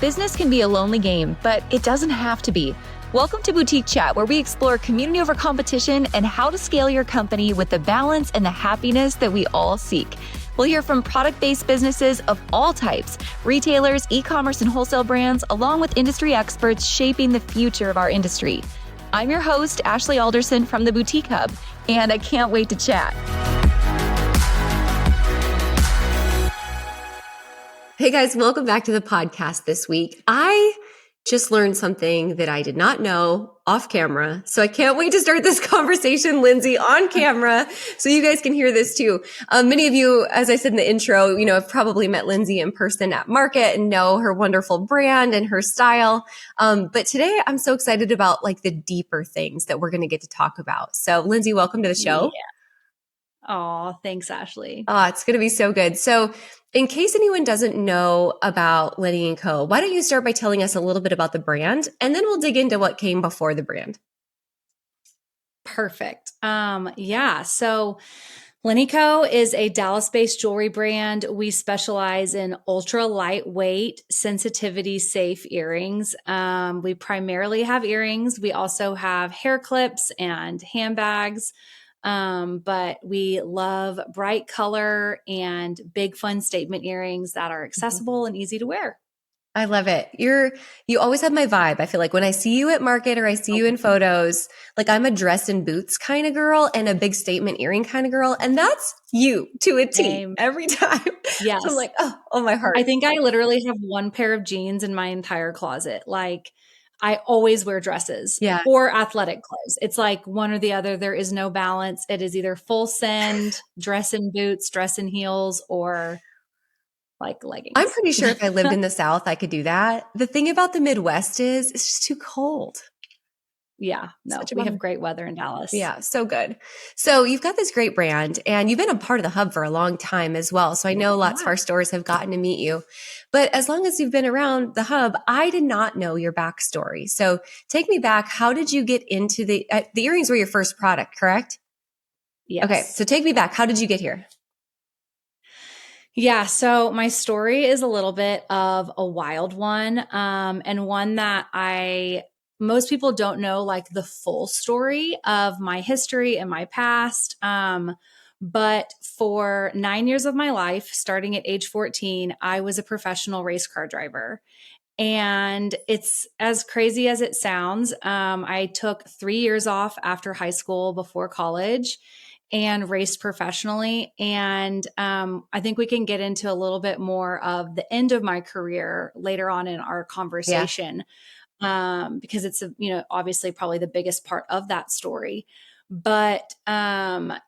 Business can be a lonely game, but it doesn't have to be. Welcome to Boutique Chat, where we explore community over competition and how to scale your company with the balance and the happiness that we all seek. We'll hear from product-based businesses of all types, retailers, e-commerce, and wholesale brands, along with industry experts shaping the future of our industry. I'm your host, Ashley Alderson from the Boutique Hub, and I can't wait to chat. Hey guys, welcome back to the podcast this week. I just learned something that I did not know off camera. So I can't wait to start this conversation, Lindsay, on camera so you guys can hear this too. Many of you, as I said in the intro, have probably met Lindsay in person at market and know her wonderful brand and her style. But today I'm so excited about like the deeper things that we're going to get to talk about. So Lindsay, welcome to the show. Yeah. Oh, thanks, Ashley. Oh, it's going to be so good. So in case anyone doesn't know about Linny Co, why don't you start by telling us a little bit about the brand, and then we'll dig into what came before the brand. Perfect. So Linny Co is a Dallas-based jewelry brand. We specialize in ultra lightweight, sensitivity safe earrings. We primarily have earrings. We also have hair clips and handbags. But we love bright color and big fun statement earrings that are accessible and easy to wear. I love it. You always have my vibe. I feel like when I see you at market or I see you in photos, like I'm a dress and boots kind of girl and a big statement earring kind of girl. And that's you to a T. Same. Every time. Yes. So I'm like, oh, my heart. I think I literally have one pair of jeans in my entire closet. Like I always wear dresses or athletic clothes. It's like one or the other. There is no balance. It is either full send, dress and boots, dress and heels, or like leggings. I'm pretty sure if I lived in the South, I could do that. The thing about the Midwest is it's just too cold. Yeah, no, we have great weather in Dallas. Yeah, so good. So you've got this great brand and you've been a part of the hub for a long time as well. So I know lots of our stores have gotten to meet you. But as long as you've been around the hub, I did not know your backstory. So take me back. How did you get into the earrings were your first product, correct? Yes. Okay, so take me back. How did you get here? Yeah, so my story is a little bit of a wild one, and one that most people don't know like the full story of my history and my past. But for 9 years of my life, starting at age 14, I was a professional race car driver. And it's as crazy as it sounds. I took 3 years off after high school before college and raced professionally. And I think we can get into a little bit more of the end of my career later on in our conversation. Because it's, obviously probably the biggest part of that story. But found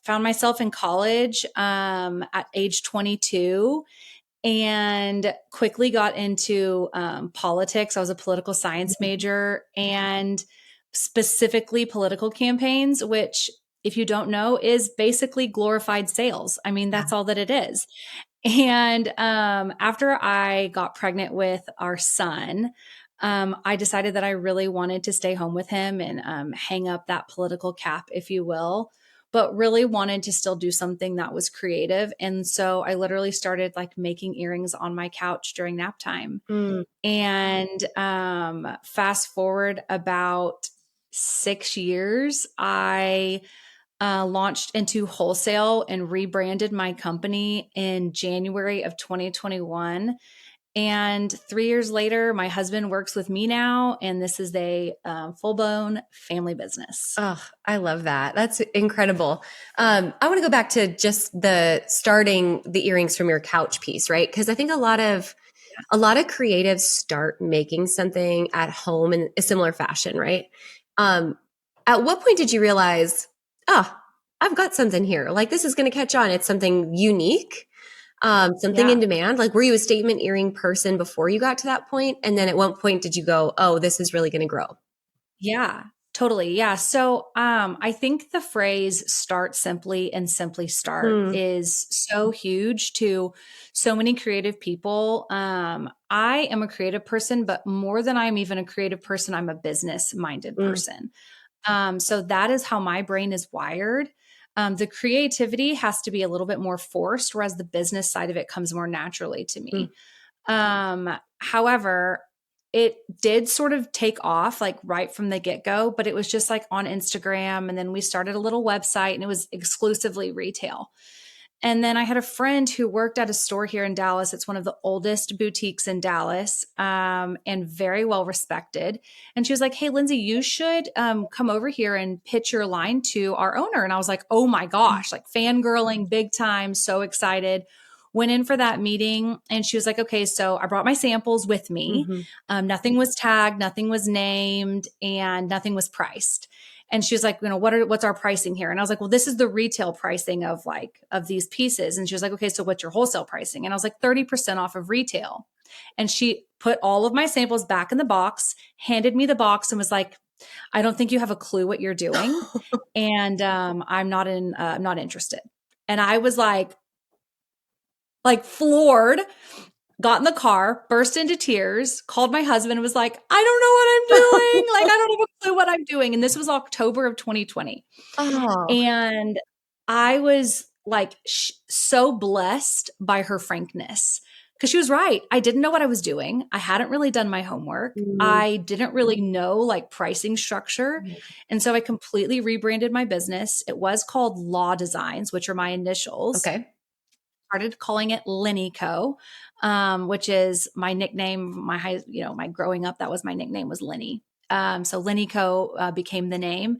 myself in college at age 22 and quickly got into politics. I was a political science major and specifically political campaigns, which if you don't know is basically glorified sales. I mean, that's all that it is. And after I got pregnant with our son, I decided that I really wanted to stay home with him and hang up that political cap, if you will, but really wanted to still do something that was creative. And so I literally started like making earrings on my couch during nap time. And fast forward about 6 years, I launched into wholesale and rebranded my company in January of 2021. And 3 years later, my husband works with me now, and this is a full-blown family business. Oh, I love that. That's incredible. I want to go back to just the starting the earrings from your couch piece, right? Because I think a lot of creatives start making something at home in a similar fashion, right? At what point did you realize, I've got something here. Like this is going to catch on. It's something unique. Something in demand? Like, were you a statement earring person before you got to that point? And then at what point did you go, oh, this is really going to grow? Yeah, totally. Yeah. So, I think the phrase start simply and simply start is so huge to so many creative people. I am a creative person, but more than I'm even a creative person, I'm a business minded person. So that is how my brain is wired. The creativity has to be a little bit more forced, whereas the business side of it comes more naturally to me. However, it did sort of take off like right from the get-go, but it was just like on Instagram. And then we started a little website and it was exclusively retail. And then I had a friend who worked at a store here in Dallas. It's one of the oldest boutiques in Dallas, and very well respected. And she was like, "Hey, Lindsay, you should come over here and pitch your line to our owner." And I was like, "Oh my gosh," like fangirling big time, so excited. Went in for that meeting and she was like, "Okay, so I brought my samples with me. Nothing was tagged, nothing was named, and nothing was priced." And she was like, "What's our pricing here?" And I was like, "Well, this is the retail pricing of these pieces." And she was like, "Okay, so what's your wholesale pricing?" And I was like, 30% off of retail. And she put all of my samples back in the box, handed me the box and was like, "I don't think you have a clue what you're doing. And I'm not interested." And I was like floored. Got in the car, burst into tears, called my husband and was like, "I don't know what I'm doing. Like, I don't have a clue what I'm doing." And this was October of 2020. Oh, And I was like so blessed by her frankness because she was right. I didn't know what I was doing. I hadn't really done my homework. I didn't really know like pricing structure. And so I completely rebranded my business. It was called Law Designs, which are my initials. okay. Started calling it Linny Co, which is my nickname. My growing up, that was my nickname, was Linny. So Linny Co became the name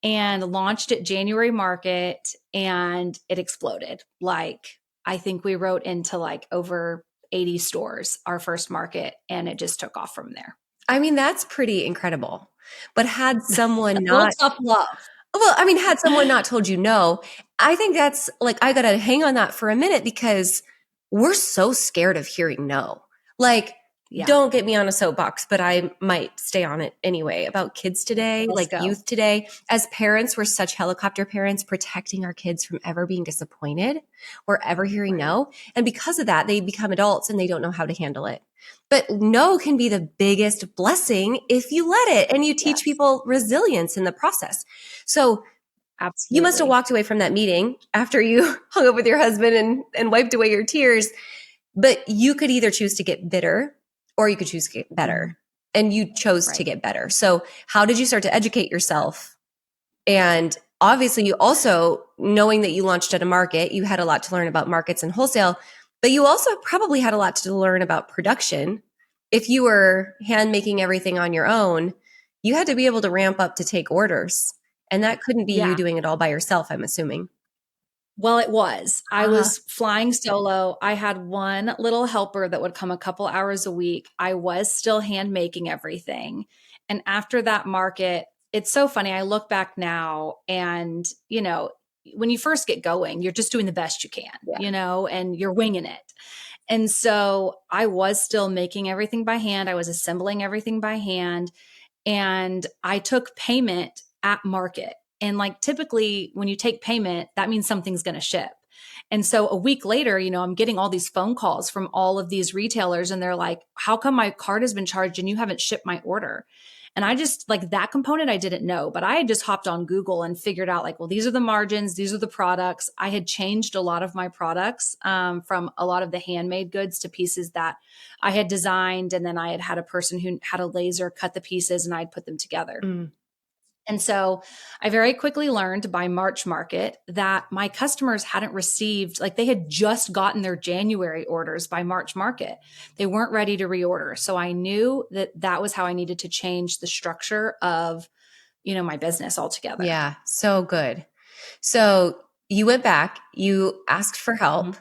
and launched at January market, and it exploded. Like, I think we wrote into like over 80 stores our first market, and it just took off from there. I mean, that's pretty incredible. But had someone A little not, tough love. well, I mean, had someone not told you no, I think that's like, I got to hang on that for a minute because we're so scared of hearing no. Like, Yeah. don't get me on a soapbox, but I might stay on it anyway about kids today, Let's like go. youth today. As parents, we're such helicopter parents, protecting our kids from ever being disappointed or ever hearing no. And because of that, they become adults and they don't know how to handle it. But no can be the biggest blessing if you let it and you teach Yes. people resilience in the process. So Absolutely. you must have walked away from that meeting after you hung up with your husband and wiped away your tears. But you could either choose to get bitter or you could choose to get better. And you chose to get better. So how did you start to educate yourself? And obviously you also, knowing that you launched at a market, you had a lot to learn about markets and wholesale, but you also probably had a lot to learn about production. If you were hand making everything on your own, you had to be able to ramp up to take orders. And that couldn't be you doing it all by yourself, I'm assuming. Well, it was. I was flying solo. I had one little helper that would come a couple hours a week. I was still hand making everything. And after that market, it's so funny. I look back now and, when you first get going, you're just doing the best you can, and you're winging it. And so I was still making everything by hand. I was assembling everything by hand. And I took payment at market. And like typically when you take payment, that means something's going to ship. And so a week later, I'm getting all these phone calls from all of these retailers and they're like, "How come my card has been charged and you haven't shipped my order?" And I just like that component I didn't know, but I had just hopped on Google and figured out like, well, these are the margins, these are the products. I had changed a lot of my products from a lot of the handmade goods to pieces that I had designed. And then I had a person who had a laser cut the pieces and I'd put them together. And so I very quickly learned by March market that my customers hadn't received, like they had just gotten their January orders by March market. They weren't ready to reorder. So I knew that that was how I needed to change the structure of, my business altogether. Yeah, so good. So you went back, you asked for help,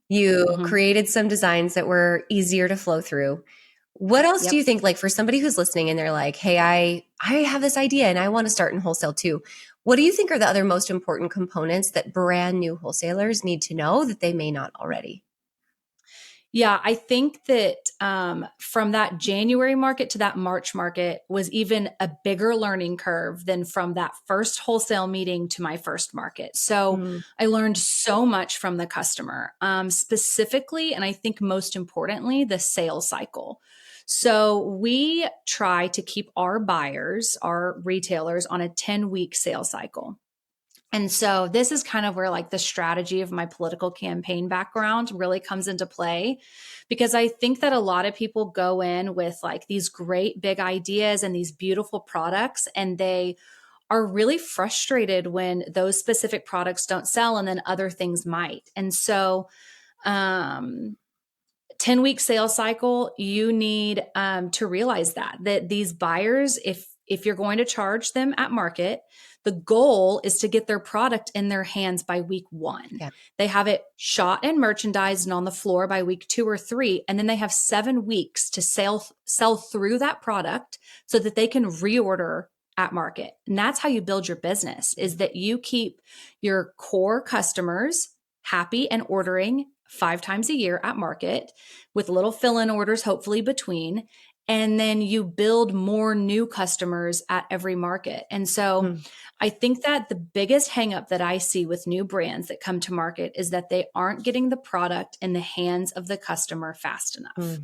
you created some designs that were easier to flow through. What else do you think, like for somebody who's listening and they're like, "Hey, I have this idea and I want to start in wholesale too." What do you think are the other most important components that brand new wholesalers need to know that they may not already? Yeah, I think that from that January market to that March market was even a bigger learning curve than from that first wholesale meeting to my first market. So I learned so much from the customer, specifically, and I think most importantly, the sales cycle. So we try to keep our buyers, our retailers, on a 10-week sales cycle. And so this is kind of where like the strategy of my political campaign background really comes into play, because I think that a lot of people go in with like these great big ideas and these beautiful products, and they are really frustrated when those specific products don't sell and then other things might. And so, 10-week sales cycle, you need to realize that these buyers, if you're going to charge them at market, the goal is to get their product in their hands by week 1. Yeah. They have it shot and merchandised and on the floor by week 2 or 3, and then they have 7 weeks to sell through that product so that they can reorder at market. And that's how you build your business, is that you keep your core customers happy and ordering 5 times a year at market with little fill-in orders, hopefully between, and then you build more new customers at every market. And so I think that the biggest hangup that I see with new brands that come to market is that they aren't getting the product in the hands of the customer fast enough.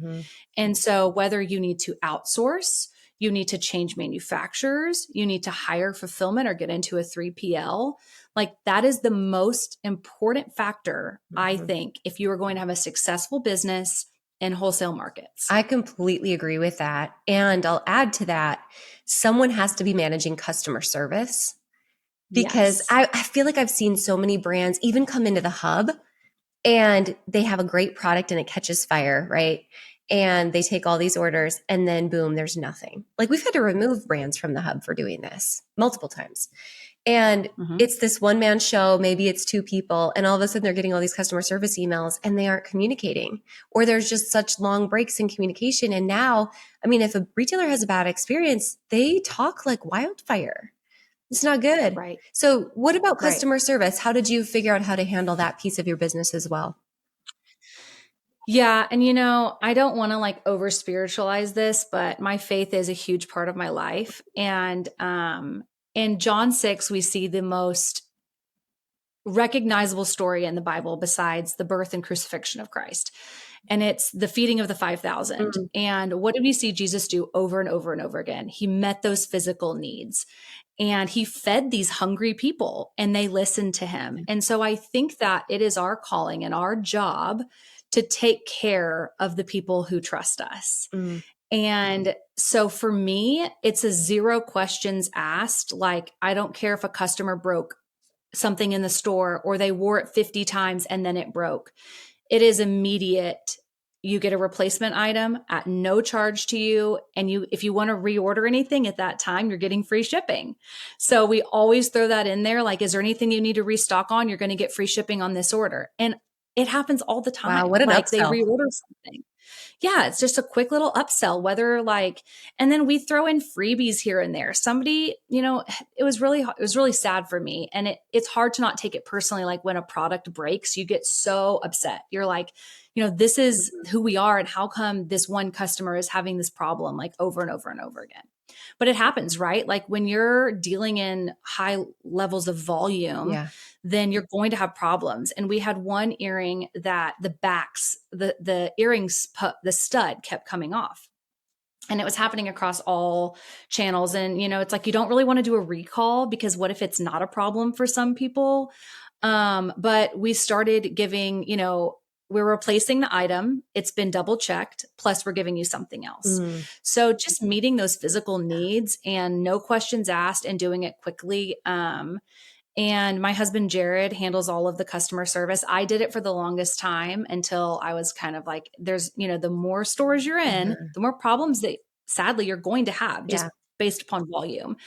And so whether you need to outsource, you need to change manufacturers, you need to hire fulfillment or get into a 3PL, like that is the most important factor, I think, if you are going to have a successful business in wholesale markets. I completely agree with that. And I'll add to that, someone has to be managing customer service, because I feel like I've seen so many brands even come into the hub and they have a great product and it catches fire, right? And they take all these orders and then boom, there's nothing. Like we've had to remove brands from the hub for doing this multiple times. And it's this one-man show, maybe it's 2 people, and all of a sudden they're getting all these customer service emails and they aren't communicating, or there's just such long breaks in communication. And now, I mean, if a retailer has a bad experience, they talk like wildfire. It's not good. Right. So what about customer service? How did you figure out how to handle that piece of your business as well? Yeah. And, you know, I don't want to like over spiritualize this, but my faith is a huge part of my life. And in John 6, we see the most recognizable story in the Bible besides the birth and crucifixion of Christ. And it's the feeding of the 5,000. And what did we see Jesus do over and over and over again? He met those physical needs and he fed these hungry people and they listened to him. And so I think that it is our calling and our job to take care of the people who trust us. And so for me, it's a 0 questions asked. Like, I don't care if a customer broke something in the store or they wore it 50 times and then it broke. It is immediate. You get a replacement item at no charge to you. And if you want to reorder anything at that time, you're getting free shipping. So we always throw that in there. Like, is there anything you need to restock on? You're going to get free shipping on this order. And it happens all the time. Wow, what an like upsell. They reorder something. Yeah, it's just a quick little upsell, and then we throw in freebies here and there. Somebody, you know, it was really sad for me. And it's hard to not take it personally. Like when a product breaks, you get so upset. You're like, you know, this is who we are. And how come this one customer is having this problem like over and over and over again? But it happens, right? Like when you're dealing in high levels of volume, then you're going to have problems. And we had one earring that the earrings, the stud kept coming off. And it was happening across all channels. And, you know, it's like, you don't really want to do a recall because what if it's not a problem for some people? But we started giving, you know, we're replacing the item. It's been double checked. Plus we're giving you something else. So just meeting those physical needs and no questions asked and doing it quickly. And my husband, Jared, handles all of the customer service. I did it for the longest time until I was kind of like, there's, you know, the more stores you're in, the more problems that sadly you're going to have just based upon volume.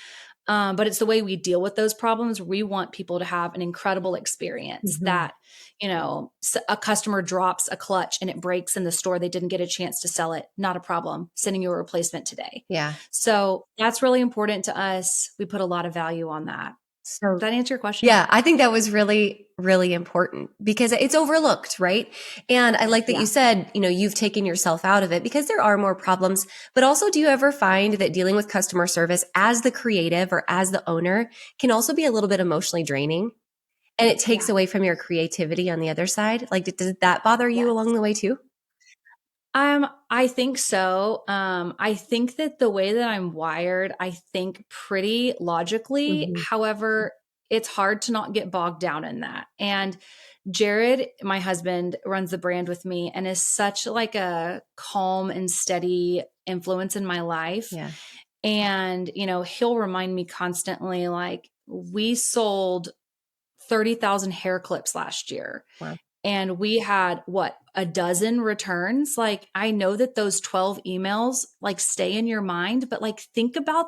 But it's the way we deal with those problems. We want people to have an incredible experience that, you know, a customer drops a clutch and it breaks in the store. They didn't get a chance to sell it. Not a problem. Sending you a replacement today. Yeah. So that's really important to us. We put a lot of value on that. So does that answer your question? Yeah, I think that was really, really important because it's overlooked, right? And I like that you said, you know, you've taken yourself out of it because there are more problems. But also, do you ever find that dealing with customer service as the creative or as the owner can also be a little bit emotionally draining? And it takes away from your creativity on the other side? Like, does that bother you along the way too? I think so. I think that the way that I'm wired, I think pretty logically. However, it's hard to not get bogged down in that. And Jared, my husband, runs the brand with me and is such like a calm and steady influence in my life. Yeah. And, he'll remind me constantly, like, we sold 30,000 hair clips last year. Wow. And we had a dozen returns. Like, I know that those 12 emails like stay in your mind, but like think about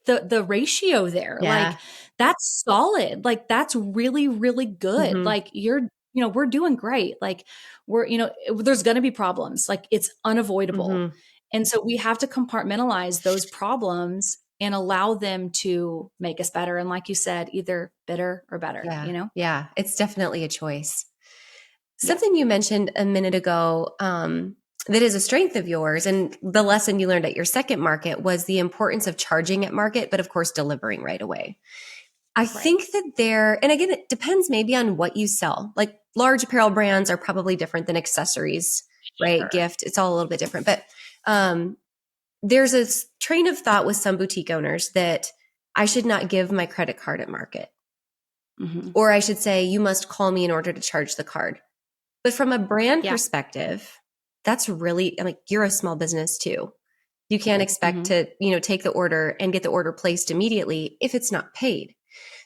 the ratio there. Yeah. Like, that's solid. Like, that's really, really good. Mhm. Like, we're doing great. Like, there's going to be problems. Like, it's unavoidable. Mhm. And so we have to compartmentalize those problems and allow them to make us better. And like you said, either bitter or better, Yeah. Yeah. It's definitely a choice. Something you mentioned a minute ago that is a strength of yours, and the lesson you learned at your second market was the importance of charging at market, but of course, delivering right away. I think that and again, it depends maybe on what you sell. Like large apparel brands are probably different than accessories, right? Sure. Gift, it's all a little bit different. But there's a train of thought with some boutique owners that I should not give my credit card at market. Mm-hmm. Or I should say, you must call me in order to charge the card. But from a brand perspective, that's really, like, you're a small business too. You can't expect to, take the order and get the order placed immediately if it's not paid.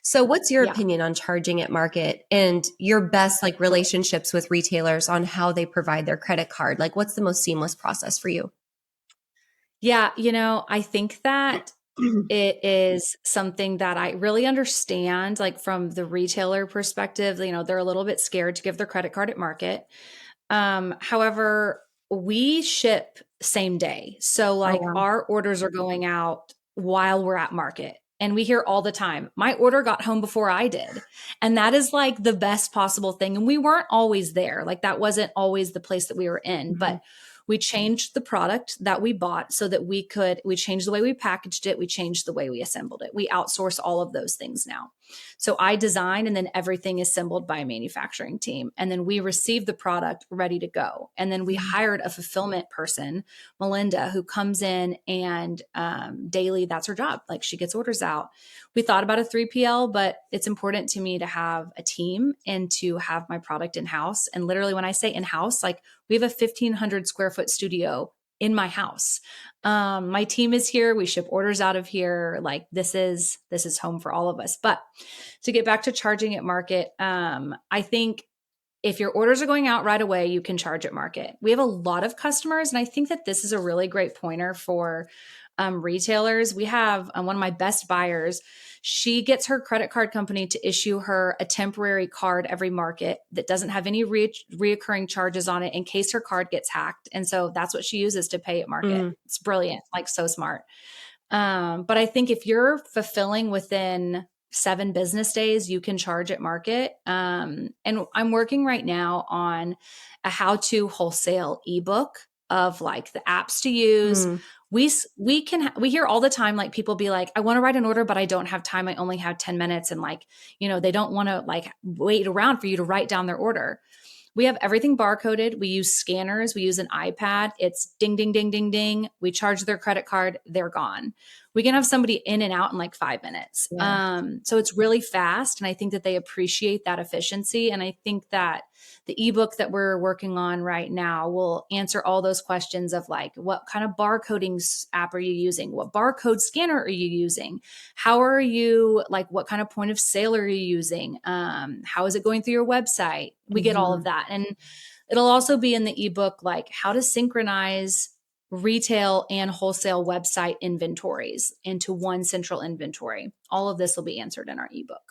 So what's your opinion on charging at market and your best like relationships with retailers on how they provide their credit card? Like, what's the most seamless process for you? Yeah. I think that it is something that I really understand, like from the retailer perspective. They're a little bit scared to give their credit card at market. However, we ship same day. So like our orders are going out while we're at market. And we hear all the time, my order got home before I did. And that is like the best possible thing. And we weren't always there. Like, that wasn't always the place that we were in, but we changed the product that we bought so that we changed the way we packaged it. We changed the way we assembled it. We outsource all of those things now. So I design, and then everything is assembled by a manufacturing team. And then we receive the product ready to go. And then we hired a fulfillment person, Melinda, who comes in and daily, that's her job. Like, she gets orders out. We thought about a 3PL, but it's important to me to have a team and to have my product in-house. And literally, when I say in-house, like, we have a 1,500 square foot studio in my house. My team is here. We ship orders out of here. Like, this is home for all of us. But to get back to charging at market, I think if your orders are going out right away, you can charge at market. We have a lot of customers, and I think that this is a really great pointer for retailers. We have one of my best buyers. She gets her credit card company to issue her a temporary card every market that doesn't have any reoccurring charges on it in case her card gets hacked. And so that's what she uses to pay at market. It's brilliant, like, so smart. But I think if you're fulfilling within 7 business days, you can charge at market. And I'm working right now on a how-to wholesale ebook of like the apps to use. We hear all the time, like, people be like, I want to write an order, but I don't have time. I only have 10 minutes. And like, they don't want to like wait around for you to write down their order. We have everything barcoded. We use scanners. We use an iPad. It's ding, ding, ding, ding, ding. We charge their credit card. They're gone. We can have somebody in and out in like 5 minutes. So it's really fast. And I think that they appreciate that efficiency. And I think that the ebook that we're working on right now will answer all those questions of like, what kind of barcoding app are you using? What barcode scanner are you using? How are you, like, what kind of point of sale are you using? How is it going through your website? We get all of that. And it'll also be in the ebook, like how to synchronize retail and wholesale website inventories into one central inventory. All of this will be answered in our ebook.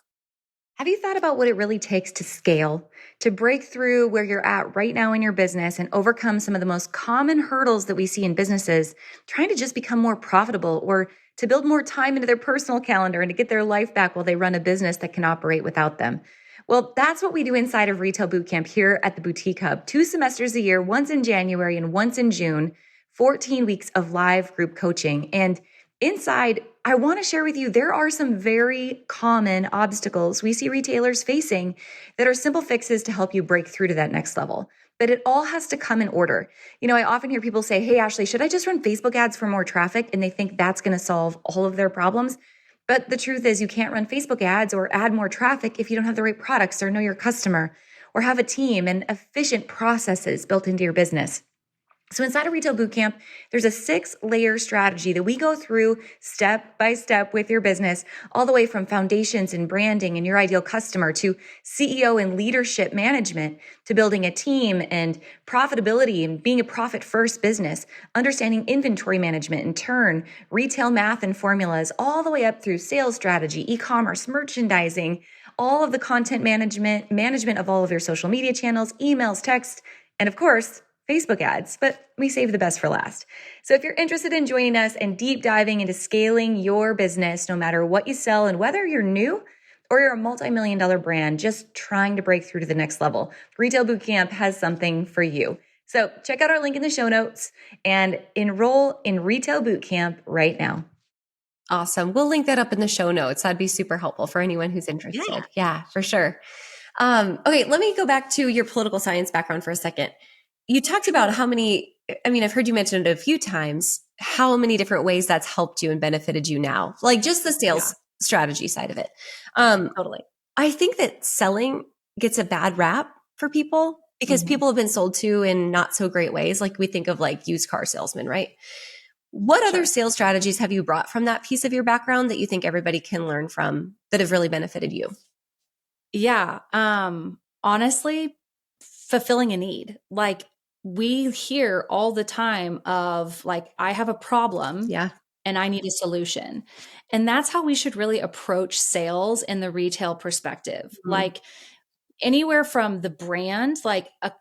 Have you thought about what it really takes to scale, to break through where you're at right now in your business and overcome some of the most common hurdles that we see in businesses, trying to just become more profitable or to build more time into their personal calendar and to get their life back while they run a business that can operate without them? Well, that's what we do inside of Retail Bootcamp here at the Boutique Hub. 2 semesters a year, once in January and once in June, 14 weeks of live group coaching. And inside, I want to share with you, there are some very common obstacles we see retailers facing that are simple fixes to help you break through to that next level. But it all has to come in order. I often hear people say, hey, Ashley, should I just run Facebook ads for more traffic? And they think that's going to solve all of their problems. But the truth is, you can't run Facebook ads or add more traffic if you don't have the right products or know your customer or have a team and efficient processes built into your business. So inside of Retail Bootcamp, there's a 6-layer strategy that we go through step by step with your business, all the way from foundations and branding and your ideal customer to CEO and leadership management to building a team and profitability and being a profit first business, understanding inventory management and turn, retail math and formulas, all the way up through sales strategy, e-commerce, merchandising, all of the content management of all of your social media channels, emails, text, and of course, Facebook ads, but we save the best for last. So if you're interested in joining us and deep diving into scaling your business, no matter what you sell and whether you're new or you're a multi-million-dollar brand just trying to break through to the next level, Retail Bootcamp has something for you. So check out our link in the show notes and enroll in Retail Bootcamp right now. Awesome. We'll link that up in the show notes. That'd be super helpful for anyone who's interested. Yeah, for sure. Okay, let me go back to your political science background for a second. You talked about how many, I've heard you mention it a few times, how many different ways that's helped you and benefited you now, like just the sales strategy side of it. Totally. I think that selling gets a bad rap for people because people have been sold to in not so great ways. Like we think of like used car salesmen, right? What other sales strategies have you brought from that piece of your background that you think everybody can learn from that have really benefited you? Yeah. Honestly, fulfilling a need. Like we hear all the time of like, I have a problem and I need a solution. And that's how we should really approach sales in the retail perspective. Like anywhere from the brand, like a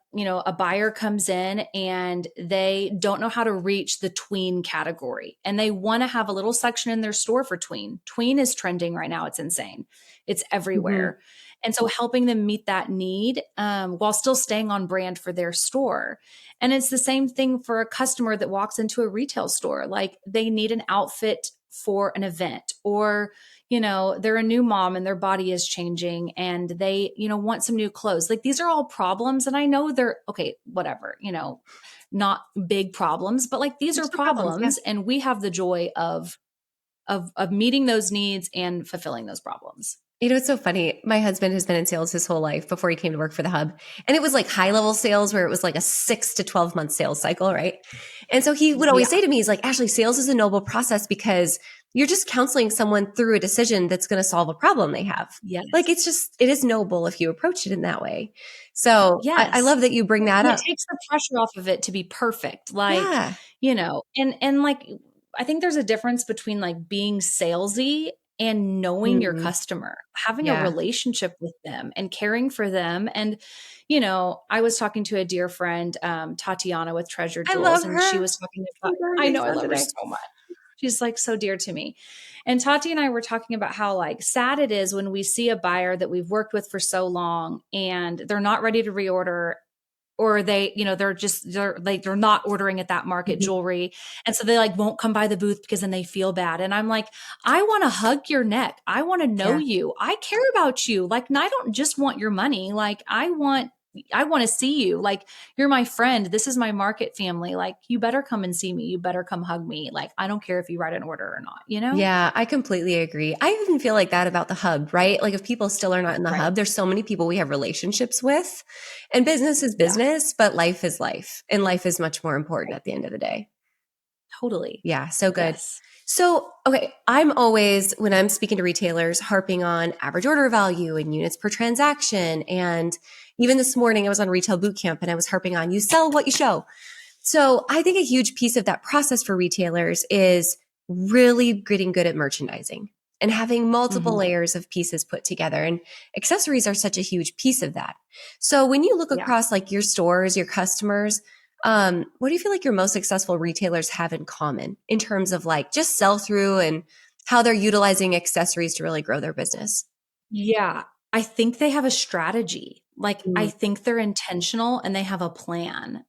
buyer comes in and they don't know how to reach the tween category and they want to have a little section in their store for tween. Tween is trending right now. It's insane. It's everywhere. And so helping them meet that need while still staying on brand for their store. And it's the same thing for a customer that walks into a retail store. Like they need an outfit for an event or, they're a new mom and their body is changing and they, want some new clothes. Like these are all problems. And I know they're okay, whatever, not big problems, but like these are problems and we have the joy of meeting those needs and fulfilling those problems. It's so funny. My husband has been in sales his whole life before he came to work for the Hub. And it was like high level sales where it was like a 6 to 12 month sales cycle, right? And so he would always say to me, he's like, Ashley, sales is a noble process because you're just counseling someone through a decision that's going to solve a problem they have. Like it is noble if you approach it in that way. So I love that you bring that up. It takes the pressure off of it to be perfect. Like, and like, I think there's a difference between like being salesy and knowing your customer, having a relationship with them and caring for them. And, I was talking to a dear friend, Tatiana with Treasure Jewels, and she was talking about, I love her so much. She's like so dear to me. And Tati and I were talking about how like sad it is when we see a buyer that we've worked with for so long and they're not ready to reorder or they, they're not ordering at that market jewelry. And so they like won't come by the booth because then they feel bad. And I'm like, I want to hug your neck. I want to know you. I care about you. Like, I don't just want your money. Like I want to see you. Like you're my friend. This is my market family. Like you better come and see me. You better come hug me. Like, I don't care if you write an order or not, Yeah, I completely agree. I even feel like that about the Hub, right? Like if people still are not in the Hub, there's so many people we have relationships with and business is business, but life is life and life is much more important at the end of the day. Totally. Yeah. So good. So, okay. I'm always, when I'm speaking to retailers, harping on average order value and units per transaction. And even this morning I was on Retail Bootcamp and I was harping on you sell what you show. So I think a huge piece of that process for retailers is really getting good at merchandising and having multiple layers of pieces put together. And accessories are such a huge piece of that. So when you look across like your stores, your customers, what do you feel like your most successful retailers have in common in terms of like just sell through and how they're utilizing accessories to really grow their business? Yeah. I think they have a strategy. Like I think they're intentional and they have a plan.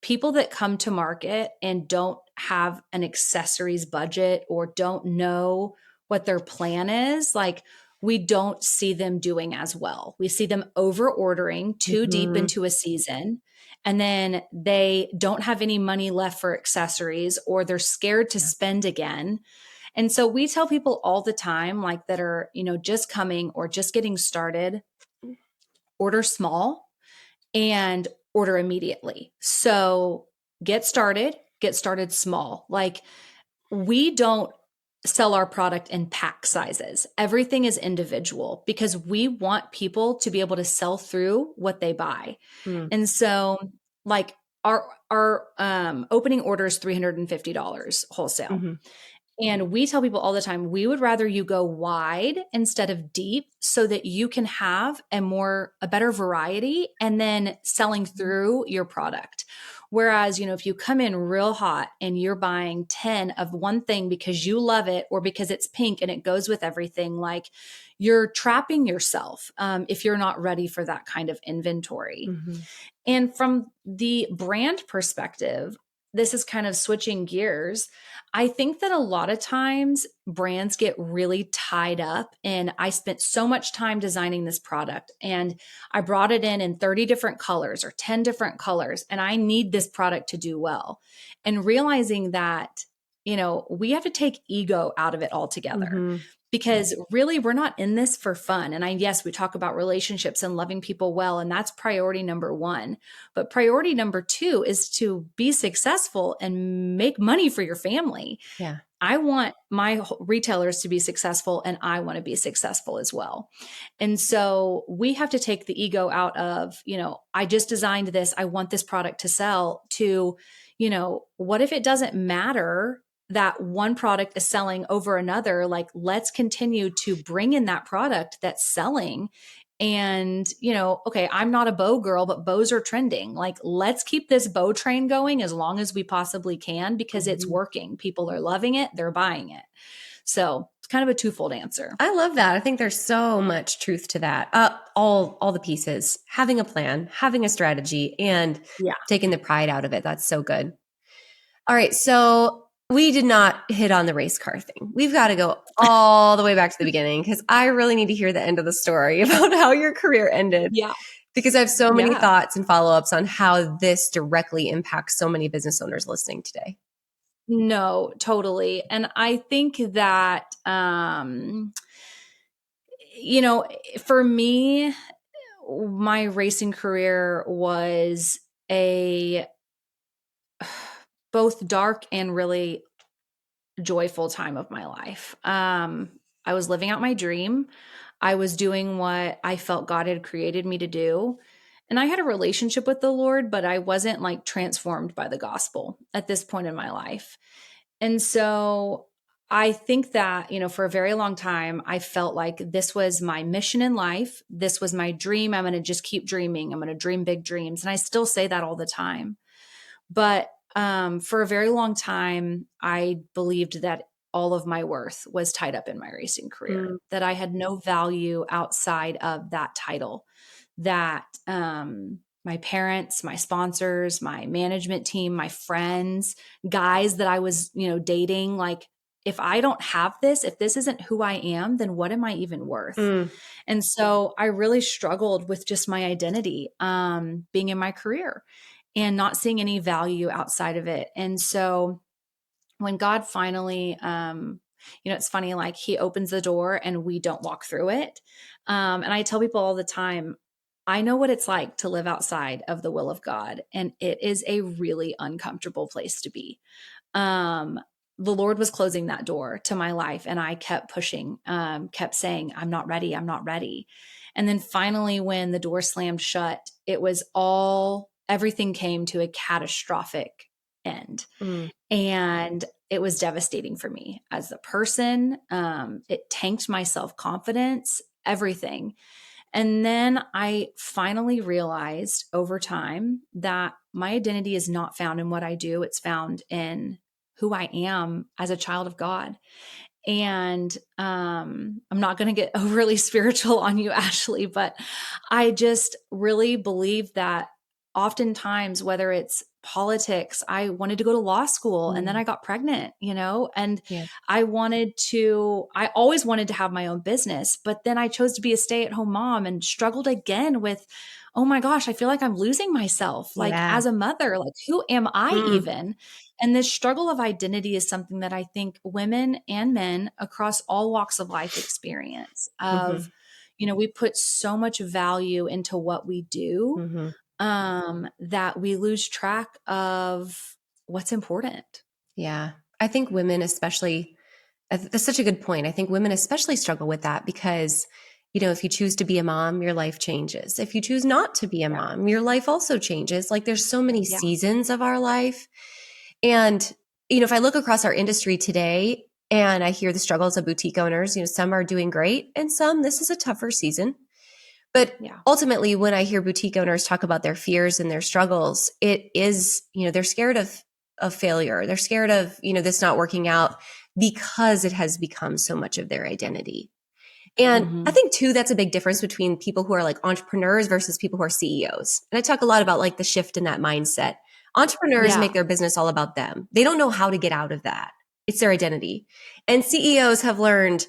People that come to market and don't have an accessories budget or don't know what their plan is, like we don't see them doing as well. We see them over ordering too deep into a season. And then they don't have any money left for accessories or they're scared to spend again. And so we tell people all the time, like that are, just coming or just getting started, order small and order immediately. So get started small. Like we don't sell our product in pack sizes. Everything is individual because we want people to be able to sell through what they buy. Mm. And so like our opening order is $350 wholesale. Mm-hmm. And we tell people all the time, we would rather you go wide instead of deep so that you can have a better variety and then selling through your product. Whereas, if you come in real hot and you're buying 10 of one thing because you love it or because it's pink and it goes with everything, like you're trapping yourself if you're not ready for that kind of inventory. Mm-hmm. And from the brand perspective, this is kind of switching gears. I think that a lot of times brands get really tied up and I spent so much time designing this product and I brought it in 30 different colors or 10 different colors and I need this product to do well. And realizing that, we have to take ego out of it altogether. Mm-hmm. Because really, we're not in this for fun. And yes, we talk about relationships and loving people well, and that's priority number one. But priority number two is to be successful and make money for your family. Yeah. I want my retailers to be successful, and I want to be successful as well. And so we have to take the ego out of, I just designed this. I want this product to sell to, what if it doesn't matter that one product is selling over another? Like, let's continue to bring in that product that's selling. And, okay, I'm not a bow girl, but bows are trending. Like, let's keep this bow train going as long as we possibly can because it's working. People are loving it. They're buying it. So it's kind of a twofold answer. I love that. I think there's so much truth to that. All the pieces, having a plan, having a strategy, and taking the pride out of it. That's so good. All right. So we did not hit on the race car thing. We've got to go all the way back to the beginning because I really need to hear the end of the story about how your career ended. Yeah. Because I have so many thoughts and follow-ups on how this directly impacts so many business owners listening today. No, totally. And I think that, for me, my racing career was both dark and really joyful time of my life. I was living out my dream. I was doing what I felt God had created me to do. And I had a relationship with the Lord, but I wasn't like transformed by the gospel at this point in my life. And so I think that, for a very long time, I felt like this was my mission in life. This was my dream. I'm going to just keep dreaming. I'm going to dream big dreams. And I still say that all the time. But for a very long time, I believed that all of my worth was tied up in my racing career, that I had no value outside of that title, that my parents, my sponsors, my management team, my friends, guys that I was, dating, like, if I don't have this, if this isn't who I am, then what am I even worth? And so I really struggled with just my identity, being in my career and not seeing any value outside of it. And so when God finally, it's funny, like he opens the door and we don't walk through it. And I tell people all the time, I know what it's like to live outside of the will of God. And it is a really uncomfortable place to be. The Lord was closing that door to my life and I kept pushing, kept saying, I'm not ready. I'm not ready. And then finally, when the door slammed shut, it was everything came to a catastrophic end. And it was devastating for me as a person. It tanked my self-confidence, everything. And then I finally realized over time that my identity is not found in what I do. It's found in who I am as a child of God. And I'm not going to get overly spiritual on you, Ashley, but I just really believe that oftentimes, whether it's politics, I wanted to go to law school and then I got pregnant, and I always wanted to have my own business, but then I chose to be a stay-at-home mom and struggled again with oh my gosh, I feel like I'm losing myself. Like Yeah. as a mother, like who am I Mm. even? And this struggle of identity is something that I think women and men across all walks of life experience of, we put so much value into what we do, that we lose track of what's important. Yeah. I think women especially, that's such a good point. I think women especially struggle with that because, if you choose to be a mom, your life changes. If you choose not to be a mom, your life also changes. Like there's so many seasons of our life. And, if I look across our industry today and I hear the struggles of boutique owners, some are doing great and some, this is a tougher season. But ultimately, when I hear boutique owners talk about their fears and their struggles, it is, they're scared of failure. They're scared of, this not working out because it has become so much of their identity. And I think too, that's a big difference between people who are like entrepreneurs versus people who are CEOs. And I talk a lot about like the shift in that mindset. Entrepreneurs make their business all about them. They don't know how to get out of that. It's their identity. And CEOs have learned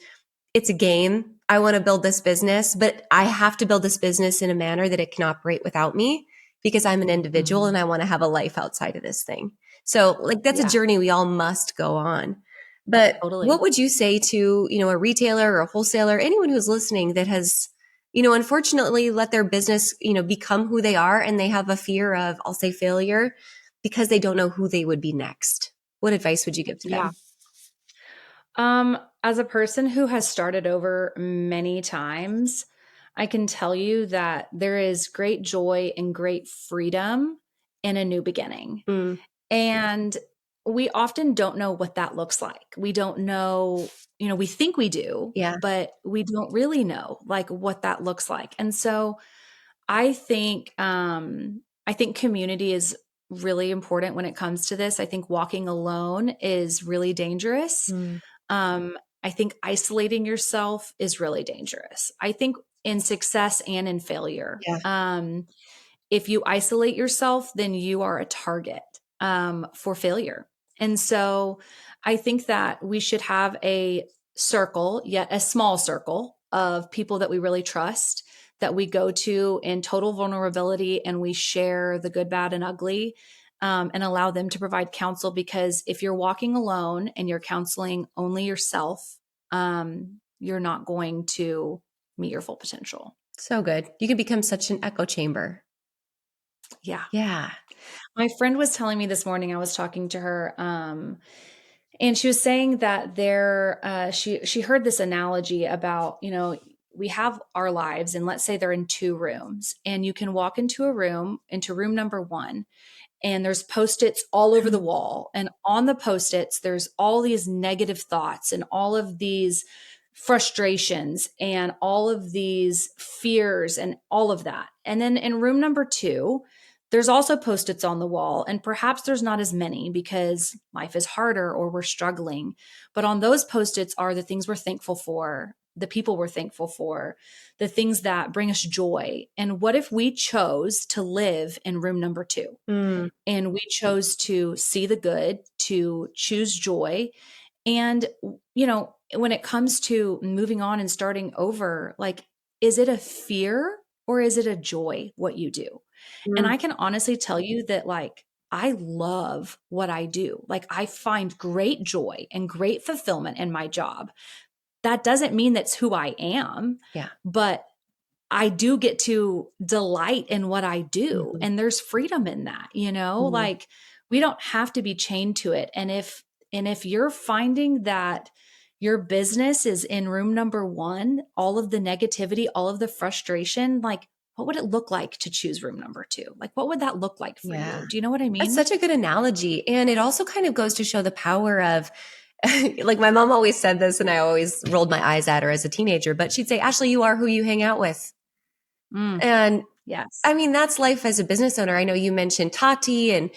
it's a game. I want to build this business, but I have to build this business in a manner that it can operate without me because I'm an individual and I want to have a life outside of this thing. So like that's a journey we all must go on. But what would you say to, a retailer or a wholesaler, anyone who's listening that has, unfortunately let their business, become who they are and they have a fear of, I'll say failure because they don't know who they would be next? What advice would you give to them? As a person who has started over many times, I can tell you that there is great joy and great freedom in a new beginning. And we often don't know what that looks like. We don't know, we think we do, but we don't really know like what that looks like. And so I think community is really important when it comes to this. I think walking alone is really dangerous. I think isolating yourself is really dangerous. I think in success and in failure. If you isolate yourself, then you are a target for failure. And so I think that we should have a circle, yet a small circle of people that we really trust, that we go to in total vulnerability and we share the good, bad, and ugly, and allow them to provide counsel. Because if you're walking alone and you're counseling only yourself, you're not going to meet your full potential. So good. You can become such an echo chamber. Yeah. My friend was telling me this morning, I was talking to her, and she was saying that she heard this analogy about, we have our lives and let's say they're in 2 rooms and you can walk into room number 1 and there's Post-its all over the wall. And on the Post-its, there's all these negative thoughts and all of these frustrations and all of these fears and all of that. And then in room number 2, there's also Post-its on the wall, and perhaps there's not as many because life is harder or we're struggling. But on those Post-its are the things we're thankful for, the people we're thankful for, the things that bring us joy. And what if we chose to live in room number 2 and we chose to see the good, to choose joy? And, when it comes to moving on and starting over, like, is it a fear or is it a joy what you do? And I can honestly tell you that, like, I love what I do. Like, I find great joy and great fulfillment in my job. That doesn't mean that's who I am. But I do get to delight in what I do. And there's freedom in that, like we don't have to be chained to it. And if you're finding that your business is in room number 1, all of the negativity, all of the frustration, like, what would it look like to choose room number 2? Like, what would that look like for you? Do you know what I mean? That's such a good analogy. And it also kind of goes to show the power of, like my mom always said this and I always rolled my eyes at her as a teenager, but she'd say, Ashley, you are who you hang out with. And yes, I mean, that's life as a business owner. I know you mentioned Tati and,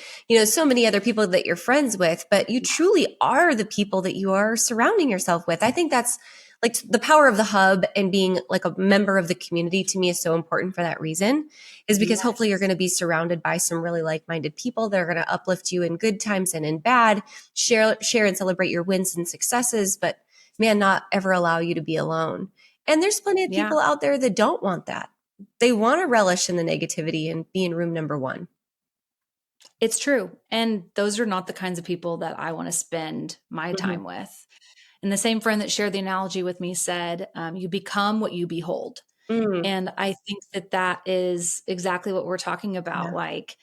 so many other people that you're friends with, but you truly are the people that you are surrounding yourself with. I think that's like the power of the hub, and being like a member of the community to me is so important for that reason, is because hopefully you're going to be surrounded by some really like-minded people that are going to uplift you in good times and in bad, share and celebrate your wins and successes, but man, not ever allow you to be alone. And there's plenty of people out there that don't want that. they want to relish in the negativity and be in room number one. It's true. And those are not the kinds of people that I want to spend my time with. And the same friend that shared the analogy with me said, you become what you behold. And I think that is exactly what we're talking about. Like,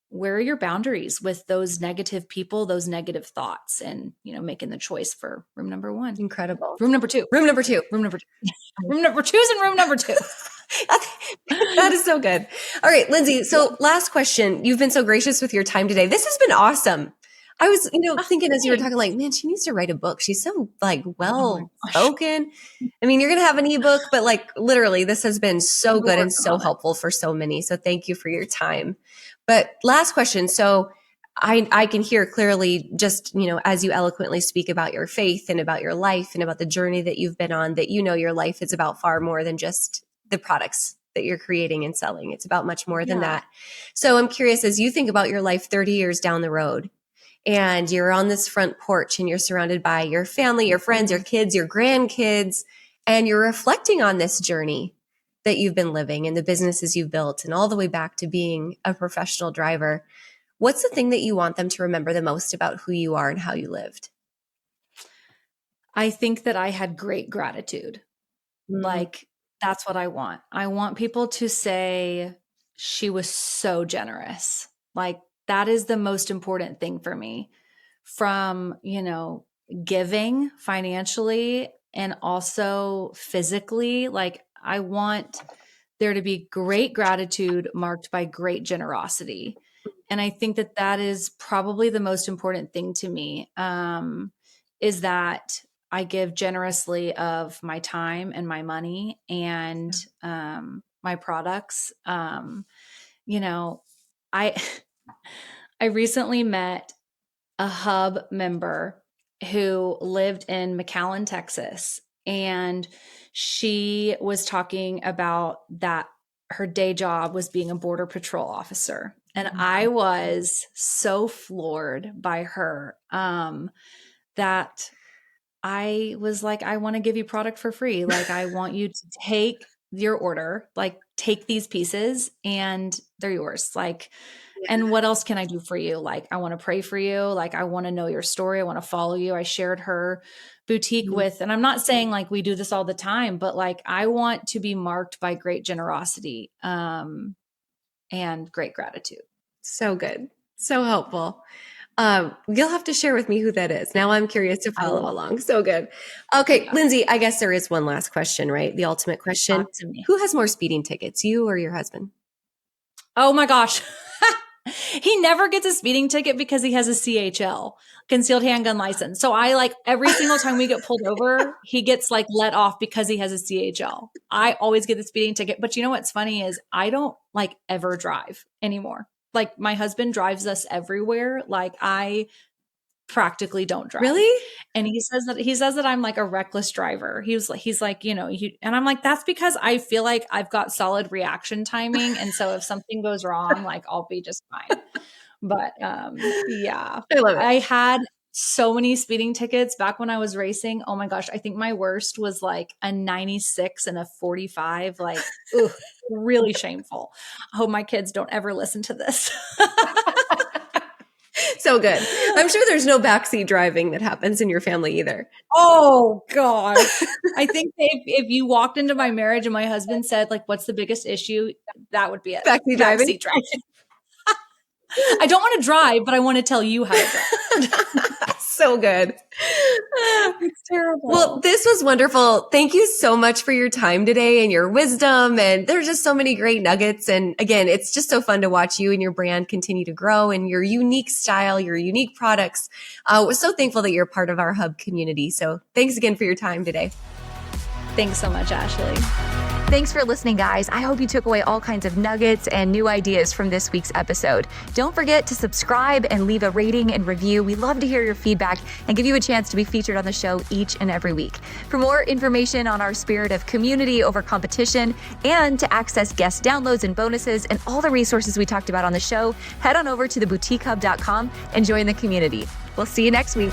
where are your boundaries with those negative people, those negative thoughts, and, making the choice for room number one. Incredible. Room number two. Room number two. Room number two. Room number two's in room number two. That is so good. All right, Lindsay. So last question. You've been so gracious with your time today. This has been awesome. I was, thinking as you were talking, like, man, she needs to write a book. She's so well spoken. I mean, you're going to have an ebook, but like literally this has been so good and so helpful for so many. So thank you for your time. But last question. So I can hear clearly just, as you eloquently speak about your faith and about your life and about the journey that you've been on, that, your life is about far more than just the products that you're creating and selling. It's about much more than that. So I'm curious, as you think about your life 30 years down the road, and you're on this front porch and you're surrounded by your family, your friends, your kids, your grandkids, and you're reflecting on this journey that you've been living and the businesses you've built and all the way back to being a professional driver. What's the thing that you want them to remember the most about who you are and how you lived? I think that I had great gratitude. Like, that's what I want. I want people to say, she was so generous. Like, that is the most important thing for me, from, giving financially and also physically. Like, I want there to be great gratitude marked by great generosity. And I think that is probably the most important thing to me, is that I give generously of my time and my money and my products. I recently met a hub member who lived in McAllen, Texas, and she was talking about that her day job was being a border patrol officer. And I was so floored by her, that I was like, I want to give you product for free. Like, I want you to take your order, like take these pieces and they're yours. Like, and what else can I do for you? Like, I want to pray for you. Like, I want to know your story. I want to follow you. I shared her boutique with, and I'm not saying like we do this all the time, but like, I want to be marked by great generosity, and great gratitude. So good. So helpful. You'll have to share with me who that is. Now I'm curious to follow along. So good. Okay. Lindsay, I guess there is one last question, right? The ultimate question. Who has more speeding tickets, you or your husband? Oh my gosh. He never gets a speeding ticket because he has a CHL, concealed handgun license. So I like every single time we get pulled over, he gets like let off because he has a CHL. I always get the speeding ticket. But you know what's funny is I don't like ever drive anymore. Like, my husband drives us everywhere. Like, I practically don't drive. Really? And he says that I'm like a reckless driver. He's like, and I'm like, that's because I feel like I've got solid reaction timing. And so if something goes wrong, like, I'll be just fine. But yeah, I love it. I had so many speeding tickets back when I was racing. Oh my gosh. I think my worst was like a 96 and a 45. Like, ugh, really shameful. I hope my kids don't ever listen to this. So good. I'm sure there's no backseat driving that happens in your family either. Oh gosh. I think if you walked into my marriage and my husband said, like, what's the biggest issue? That would be it. Backseat driving. I don't want to drive, but I want to tell you how to drive. So good. It's terrible. Well, this was wonderful. Thank you so much for your time today and your wisdom. And there's just so many great nuggets. And again, it's just so fun to watch you and your brand continue to grow and your unique style, your unique products. We're so thankful that you're part of our hub community. So thanks again for your time today. Thanks so much, Ashley. Thanks for listening, guys. I hope you took away all kinds of nuggets and new ideas from this week's episode. Don't forget to subscribe and leave a rating and review. We love to hear your feedback and give you a chance to be featured on the show each and every week. For more information on our spirit of community over competition and to access guest downloads and bonuses and all the resources we talked about on the show, head on over to theboutiquehub.com and join the community. We'll see you next week.